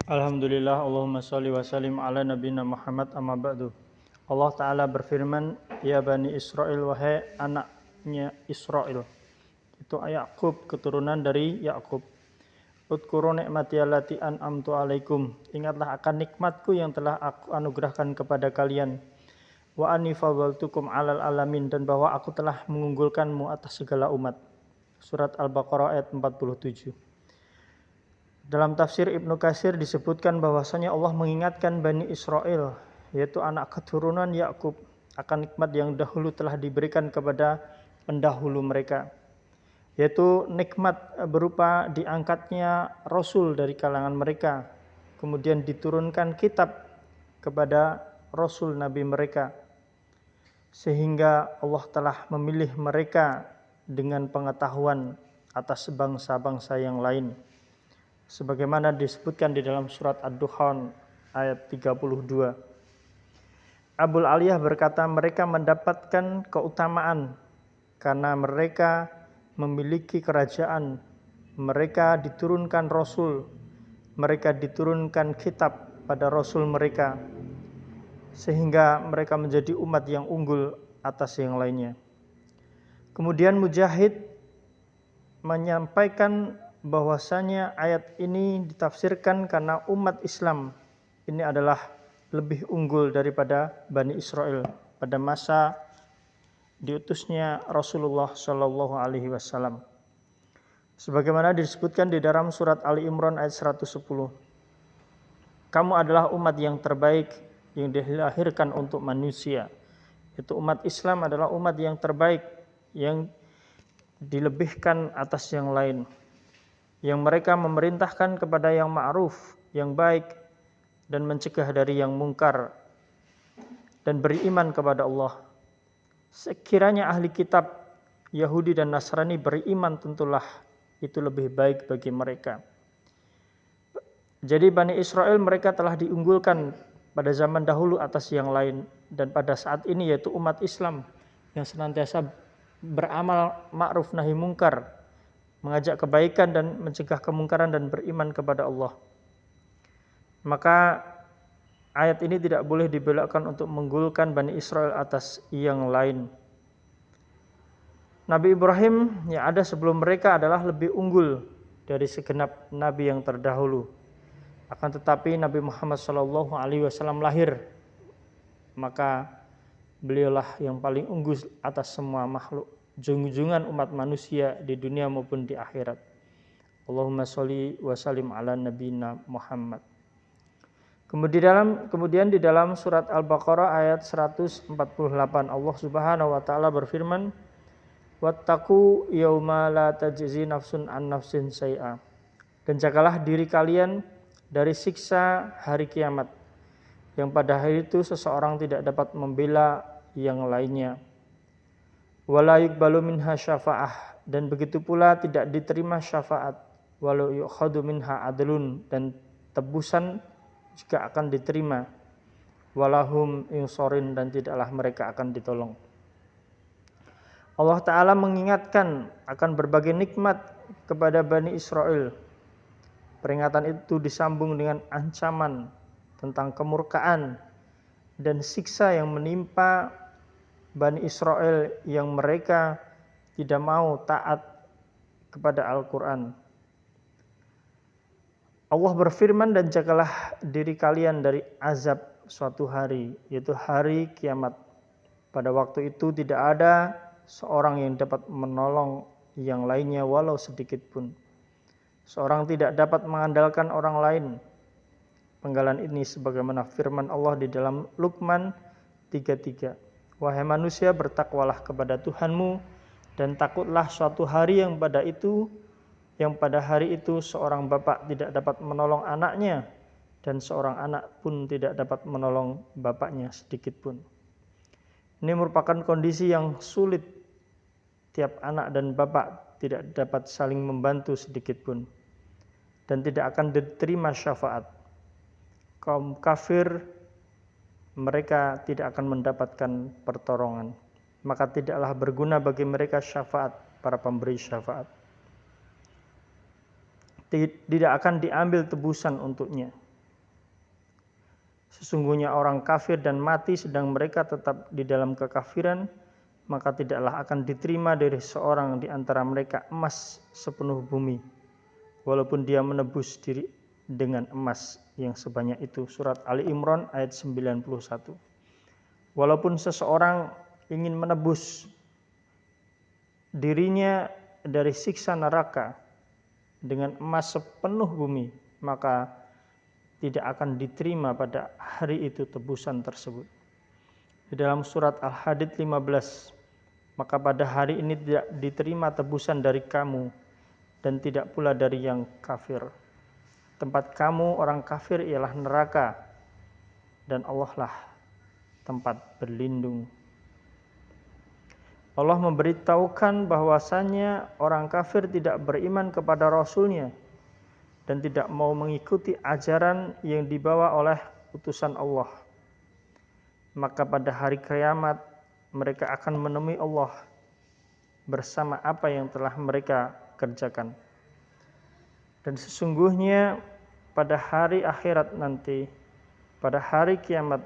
Alhamdulillah, Allahumma sholli wa sallim ala nabiyina Muhammad amma ba'du. Allah Ta'ala berfirman, Ya Bani Israel, wahai anaknya Israel. Itu Ya'qub, keturunan dari Ya'qub. Udkuru ni'mati allati an'amtu alaikum. Ingatlah akan nikmatku yang telah aku anugerahkan kepada kalian. Wa anni fadhaltukum alal alamin, dan bahwa aku telah mengunggulkanmu atas segala umat. Surat Al-Baqarah ayat 47. Dalam tafsir Ibnu Katsir disebutkan bahwasanya Allah mengingatkan Bani Israel, yaitu anak keturunan Yakub, akan nikmat yang dahulu telah diberikan kepada pendahulu mereka, yaitu nikmat berupa diangkatnya Rasul dari kalangan mereka, kemudian diturunkan kitab kepada Rasul Nabi mereka, sehingga Allah telah memilih mereka dengan pengetahuan atas bangsa-bangsa yang lain. Sebagaimana disebutkan di dalam surat Ad-Dukhan ayat 32. Abul Aliyah berkata, mereka mendapatkan keutamaan karena mereka memiliki kerajaan, mereka diturunkan Rasul, mereka diturunkan kitab pada Rasul mereka, sehingga mereka menjadi umat yang unggul atas yang lainnya. Kemudian Mujahid menyampaikan bahwasanya ayat ini ditafsirkan karena umat Islam ini adalah lebih unggul daripada Bani Israel pada masa diutusnya Rasulullah Shallallahu Alaihi Wasallam. Sebagaimana disebutkan di dalam surat Ali Imran ayat 110. Kamu adalah umat yang terbaik yang dilahirkan untuk manusia. Itu umat Islam adalah umat yang terbaik yang dilebihkan atas yang lain, yang mereka memerintahkan kepada yang ma'ruf, yang baik, dan mencegah dari yang mungkar, dan beriman kepada Allah. Sekiranya ahli kitab Yahudi dan Nasrani beriman, tentulah itu lebih baik bagi mereka. Jadi Bani Israel mereka telah diunggulkan pada zaman dahulu atas yang lain, dan pada saat ini yaitu umat Islam yang senantiasa beramal ma'ruf nahi mungkar, mengajak kebaikan dan mencegah kemungkaran dan beriman kepada Allah. Maka ayat ini tidak boleh dibelokkan untuk menggulkan Bani Israel atas yang lain. Nabi Ibrahim yang ada sebelum mereka adalah lebih unggul dari segenap nabi yang terdahulu. Akan tetapi Nabi Muhammad SAW lahir, maka beliaulah yang paling unggul atas semua makhluk, junjungan umat manusia di dunia maupun di akhirat. Allahumma sholli wa sallim ala nabiyina Muhammad. Kemudian di dalam surat Al-Baqarah ayat 148 Allah Subhanahu wa taala berfirman, wattaqu yauma la tajzi nafsun an nafsin syai'a. Dan jagalah diri kalian dari siksa hari kiamat, yang pada hari itu seseorang tidak dapat membela yang lainnya. Wala yuqbalu minha syafa'ah, dan begitu pula tidak diterima syafaat. Walau yu'khadu minha adlun, dan tebusan juga akan diterima. Walahum yunsorin, dan tidaklah mereka akan ditolong. Allah Ta'ala mengingatkan akan berbagai nikmat kepada Bani Israel. Peringatan itu disambung dengan ancaman tentang kemurkaan dan siksa yang menimpa Bani Israel yang mereka tidak mau taat kepada Al-Quran. Allah berfirman, dan jagalah diri kalian dari azab suatu hari, yaitu hari kiamat. Pada waktu itu tidak ada seorang yang dapat menolong yang lainnya walau sedikit pun. Seorang tidak dapat mengandalkan orang lain. Penggalan ini sebagaimana firman Allah di dalam Luqman 33. Wahai manusia, bertakwalah kepada Tuhanmu dan takutlah suatu hari yang pada hari itu seorang bapak tidak dapat menolong anaknya dan seorang anak pun tidak dapat menolong bapaknya sedikit pun. Ini merupakan kondisi yang sulit. Tiap anak dan bapak tidak dapat saling membantu sedikit pun dan tidak akan diterima syafaat. Kaum kafir mereka tidak akan mendapatkan pertolongan, maka tidaklah berguna bagi mereka syafaat para pemberi syafaat. Tidak akan diambil tebusan untuknya. Sesungguhnya orang kafir dan mati sedang mereka tetap di dalam kekafiran, maka tidaklah akan diterima dari seorang di antara mereka emas sepenuh bumi, walaupun dia menebus diri dengan emas yang sebanyak itu. Surat Ali Imran ayat 91. Walaupun seseorang ingin menebus dirinya dari siksa neraka dengan emas sepenuh bumi, maka tidak akan diterima pada hari itu tebusan tersebut. Di dalam surat Al-Hadid 15, maka pada hari ini tidak diterima tebusan dari kamu dan tidak pula dari yang kafir. Tempat kamu orang kafir ialah neraka, dan Allah lah tempat berlindung. Allah memberitahukan bahwasanya orang kafir tidak beriman kepada Rasulnya dan tidak mau mengikuti ajaran yang dibawa oleh utusan Allah. Maka pada hari kiamat mereka akan menemui Allah bersama apa yang telah mereka kerjakan. Dan sesungguhnya pada hari akhirat nanti, pada hari kiamat,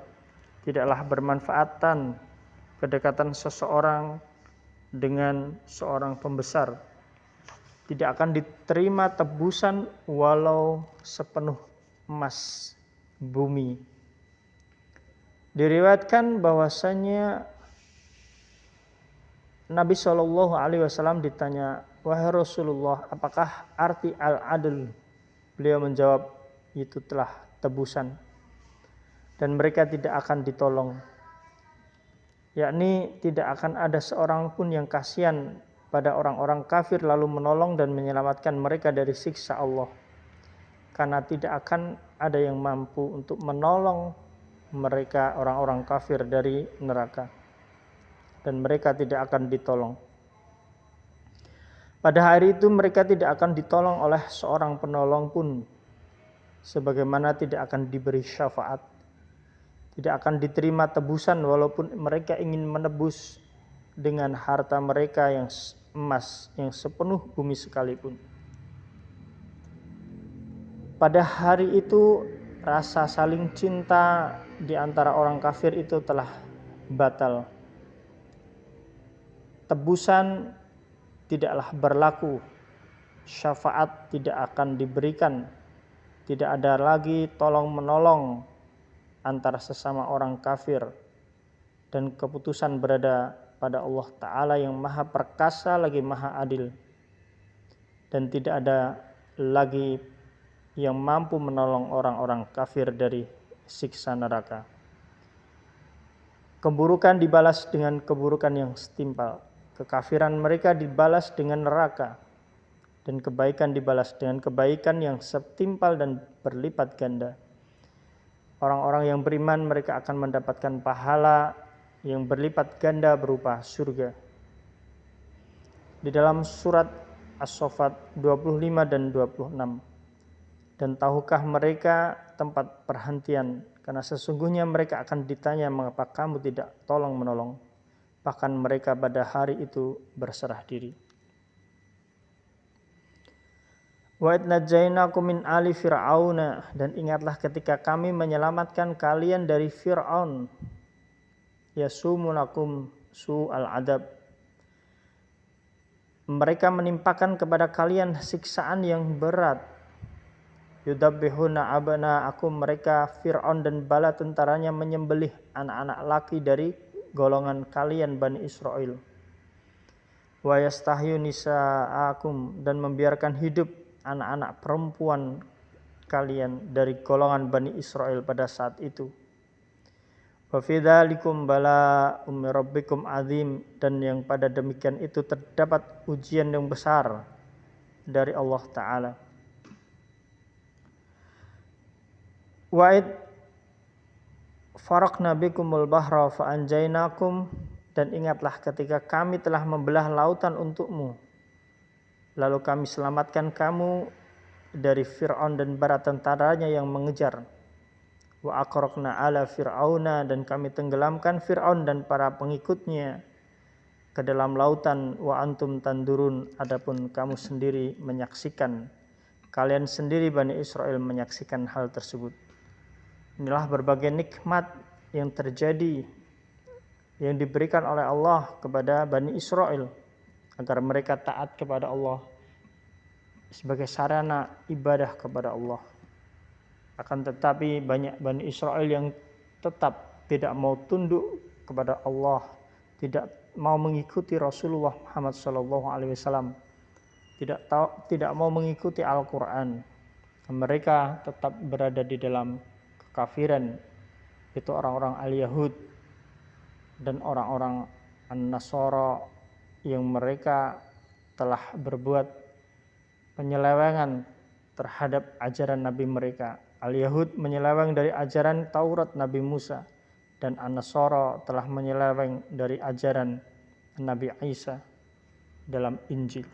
tidaklah bermanfaatan kedekatan seseorang dengan seorang pembesar. Tidak akan diterima tebusan walau sepenuh emas bumi. Diriwayatkan bahwasanya Nabi SAW ditanya, "Wahai Rasulullah, apakah arti al-adl?" Beliau menjawab, "Itu telah tebusan dan mereka tidak akan ditolong." Yakni tidak akan ada seorang pun yang kasihan pada orang-orang kafir lalu menolong dan menyelamatkan mereka dari siksa Allah, karena tidak akan ada yang mampu untuk menolong mereka orang-orang kafir dari neraka, dan mereka tidak akan ditolong. Pada hari itu mereka tidak akan ditolong oleh seorang penolong pun, sebagaimana tidak akan diberi syafaat, tidak akan diterima tebusan walaupun mereka ingin menebus dengan harta mereka yang emas yang sepenuh bumi sekalipun. Pada hari itu rasa saling cinta di antara orang kafir itu telah batal. Tebusan tidaklah berlaku, syafaat tidak akan diberikan, tidak ada lagi tolong-menolong antara sesama orang kafir, dan keputusan berada pada Allah Ta'ala yang maha perkasa lagi maha adil, dan tidak ada lagi yang mampu menolong orang-orang kafir dari siksa neraka. Keburukan dibalas dengan keburukan yang setimpal, kekafiran mereka dibalas dengan neraka, dan kebaikan dibalas dengan kebaikan yang setimpal dan berlipat ganda. Orang-orang yang beriman mereka akan mendapatkan pahala yang berlipat ganda berupa surga. Di dalam surat As-Saffat 25 dan 26. Dan tahukah mereka tempat perhentian, karena sesungguhnya mereka akan ditanya mengapa kamu tidak tolong menolong. Bahkan mereka pada hari itu berserah diri. Wa idh najjaynakum min ali fir'auna, dan ingatlah ketika kami menyelamatkan kalian dari Fir'aun. Yasumunakum su'al adab, mereka menimpakan kepada kalian siksaan yang berat. Yudabbihuna abna'akum, mereka Fir'aun dan bala tentaranya menyembelih anak-anak laki dari golongan kalian Bani Israel. Wa yastahyu nisa'akum, dan membiarkan hidup anak-anak perempuan kalian dari golongan Bani Israel pada saat itu. Wa fi dzalikum bala'um min rabbikum azim, dan yang pada demikian itu terdapat ujian yang besar dari Allah Ta'ala. Wa id faraqna bikumul bahra fa anjaynakum, dan ingatlah ketika kami telah membelah lautan untukmu, lalu kami selamatkan kamu dari Fir'aun dan bala tentaranya yang mengejar. Wa aqraqna ala fir'auna, dan kami tenggelamkan Fir'aun dan para pengikutnya ke dalam lautan. Wa antum tandurun, adapun kamu sendiri menyaksikan, kalian sendiri Bani Israel menyaksikan hal tersebut. Inilah berbagai nikmat yang terjadi, yang diberikan oleh Allah kepada Bani Israel agar mereka taat kepada Allah sebagai sarana ibadah kepada Allah. Akan tetapi banyak Bani Israel yang tetap tidak mau tunduk kepada Allah, tidak mau mengikuti Rasulullah Muhammad SAW, tidak mau mengikuti Al-Quran. Mereka tetap berada di dalam kekafiran, itu orang-orang Al-Yahud dan orang-orang An-Nasara yang mereka telah berbuat penyelewengan terhadap ajaran Nabi mereka. Al-Yahud menyeleweng dari ajaran Taurat Nabi Musa, dan An-Nasara telah menyeleweng dari ajaran Nabi Isa dalam Injil.